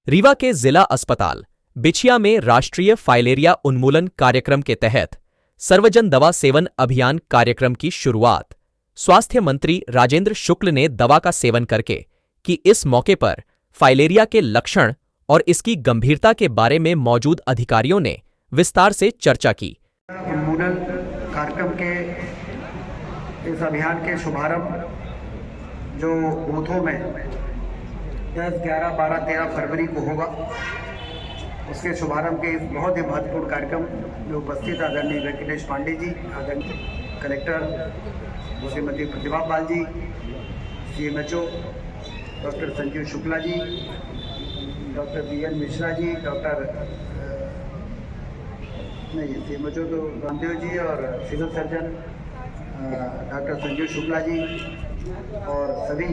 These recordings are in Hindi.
रीवा के जिला अस्पताल बिछिया में राष्ट्रीय फाइलेरिया उन्मूलन कार्यक्रम के तहत सर्वजन दवा सेवन अभियान कार्यक्रम की शुरुआत स्वास्थ्य मंत्री राजेंद्र शुक्ल ने दवा का सेवन करके कि इस मौके पर फाइलेरिया के लक्षण और इसकी गंभीरता के बारे में मौजूद अधिकारियों ने विस्तार से चर्चा की। उन्मूलन कार्यक्रम के इस अभियान के शुभारंभ जो बूथों में 10, 11, 12, 13 फरवरी को होगा, उसके शुभारंभ के इस बहुत ही महत्वपूर्ण कार्यक्रम में उपस्थित आदरणीय वेंकटेश पांडे जी, आदरणीय collector Shrimati Pratibha Pal ji, CMHO doctor Sanjeev Shukla ji, doctor BN Mishra ji, CMHO तो रामदेव जी और civil surgeon doctor Sanjeev Shukla ji और सभी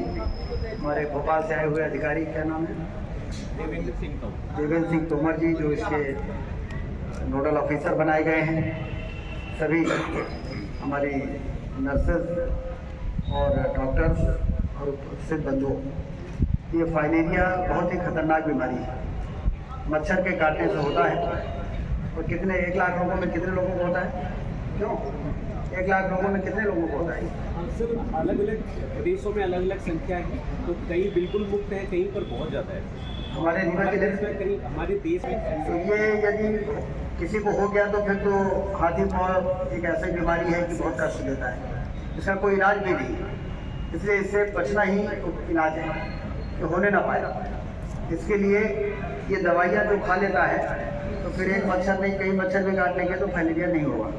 हमारे भोपाल से आए हुए अधिकारी, क्या नाम है, देवेंद्र सिंह तोमर जी, जो इसके नोडल ऑफिसर बनाए गए हैं, सभी हमारी नर्सेस और डॉक्टर्स और उपस्थित बंधुओं। ये फाइलेरिया बहुत ही खतरनाक बीमारी है, मच्छर के काटने से होता है। और कितने 1 लाख लोगों में कितने लोगों को होता है? क्यों 1 लाख लोगों में कितने लोगों को होता है? सर, अलग अलग प्रदेशों में अलग अलग संख्या है, तो कहीं बिल्कुल मुक्त है, कहीं पर बहुत ज़्यादा है। हमारे रीवा जिले में कहीं हमारे देश में तो ये यदि किसी को हो गया तो फिर तो हाथी पाँव एक ऐसी बीमारी है कि बहुत कष्ट देता है, इसका कोई इलाज भी नहीं है। इसलिए इससे बचना ही इलाज है कि होने ना पाए। इसके लिए ये दवाइयाँ जो खा लेता है तो फिर एक मच्छर नहीं कई मच्छर भी काट लेंगे तो फाइलेरिया नहीं होगा।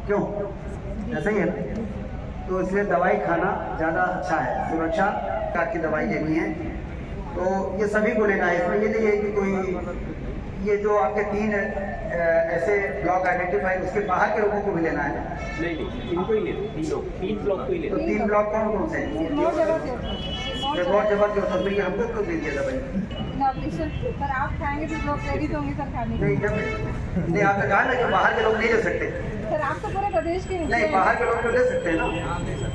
क्यों? ऐसा ही है ना। तो इसलिए दवाई खाना ज़्यादा अच्छा है, सुरक्षा की दवाई लेनी है। तो ये सभी को लेना है, इसमें ये नहीं है कि कोई ये जो आपके 3 ऐसे ब्लॉक आइडेंटिफाई, उसके बाहर के लोगों को भी लेना है। नहीं, इनको ही लेना, 3 ब्लॉक को ही लेना। तो 3 ब्लॉक कौन कौन से हैं? बहुत जबरदस्त हमको तो दे दिया दवाई। पर आप खाएंगे तो लोग प्रेरित होंगे सर खाने के। नहीं आपने कहा ना कि बाहर के लोग नहीं ले सकते। सर आप तो पूरे प्रदेश के मुखिया नहीं, बाहर के लोग तो ले सकते हैं ना।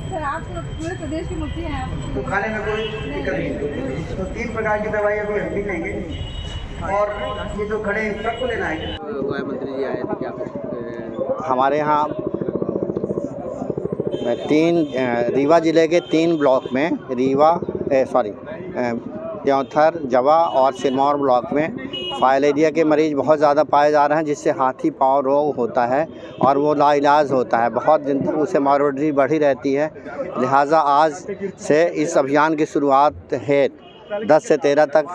सर आप तो पूरे प्रदेश के मुखिया हैं, तो खाने में कोई दिक्कत नहीं। तो 3 प्रकार की दवाई अभी हम भी लेंगे। और ये जो खड़े हैं सबको लेना है। मंत्री जी आए थे, क्या हमारे यहाँ 3 रीवा ज़िले के 3 ब्लॉक में त्योंथर, जवा और सिरमौर ब्लॉक में फाइलेरिया के मरीज़ बहुत ज़्यादा पाए जा रहे हैं, जिससे हाथी पाँव रोग होता है और वो लाइलाज होता है। बहुत दिन तक उसे मॉर्बिडिटी बढ़ी रहती है। लिहाजा आज से इस अभियान की शुरुआत है। 10 से 13 तक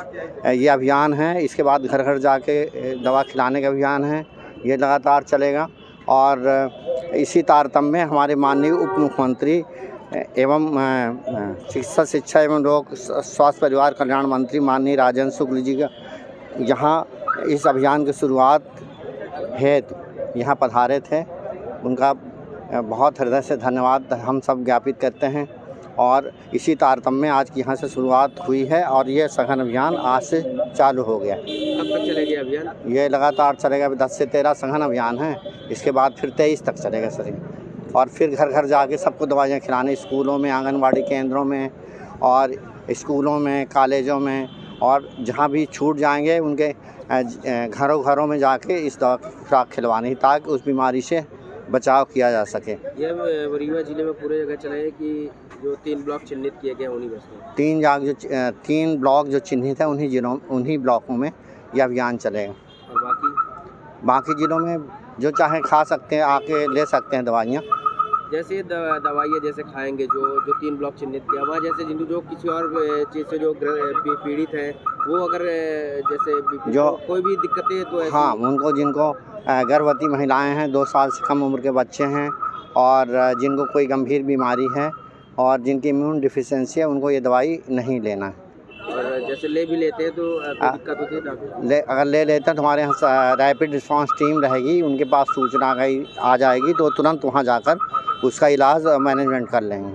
ये अभियान है। इसके बाद घर घर जाके दवा खिलाने का अभियान है, ये लगातार चलेगा। और इसी तारतम्य में हमारे माननीय उप मुख्यमंत्री एवं चिकित्सा शिक्षा एवं लोक स्वास्थ्य परिवार कल्याण मंत्री माननीय राजेंद्र शुक्ल जी का यहाँ इस अभियान की शुरुआत हेतु यहाँ पधारे थे। उनका बहुत हृदय से धन्यवाद हम सब ज्ञापित करते हैं। और इसी तारतम्य में आज की यहाँ से शुरुआत हुई है और ये सघन अभियान आज से चालू हो गया। कब तक चलेगा अभियान? ये लगातार चलेगा। 10 से 13 सघन अभियान है, इसके बाद फिर 23 तक चलेगा सर। और फिर घर घर जाके सबको दवाइयाँ खिलाने, स्कूलों में, आंगनवाड़ी केंद्रों में और स्कूलों में, कॉलेजों में, और जहाँ भी छूट जाएंगे उनके घरों में जाके इस दवा की खुराक खिलवानी, ताकि उस बीमारी से बचाव किया जा सके। यह रीवा जिले में पूरे जगह चला है कि जो 3 ब्लॉक चिन्हित किए गए उन्हीं बस में? 3 ब्लॉक जो चिन्हित है उन्हीं ब्लॉकों में यह अभियान चलेगा। और बाकी जिलों में जो चाहे खा सकते हैं, आके ले सकते हैं दवाइयाँ। जैसे दवाइयाँ जैसे खाएंगे जो 3 ब्लॉक चिन्हित किया, वहाँ जैसे जो किसी और चीज़ से जो पीड़ित हैं, वो अगर जैसे जो कोई भी दिक्कतें तो हाँ, उनको जिनको गर्भवती महिलाएं हैं, 2 साल से कम उम्र के बच्चे हैं और जिनको कोई गंभीर बीमारी है और जिनकी इम्यून डिफिशिएंसी है, उनको ये दवाई नहीं लेना है। और जैसे ले भी लेते हैं तो दिक्कत होती है डॉक्टर? अगर ले लेते हैं तो हमारे यहाँ रैपिड रिस्पांस टीम रहेगी, उनके पास सूचना आ जाएगी तो तुरंत वहाँ जाकर उसका इलाज मैनेजमेंट कर लेंगे।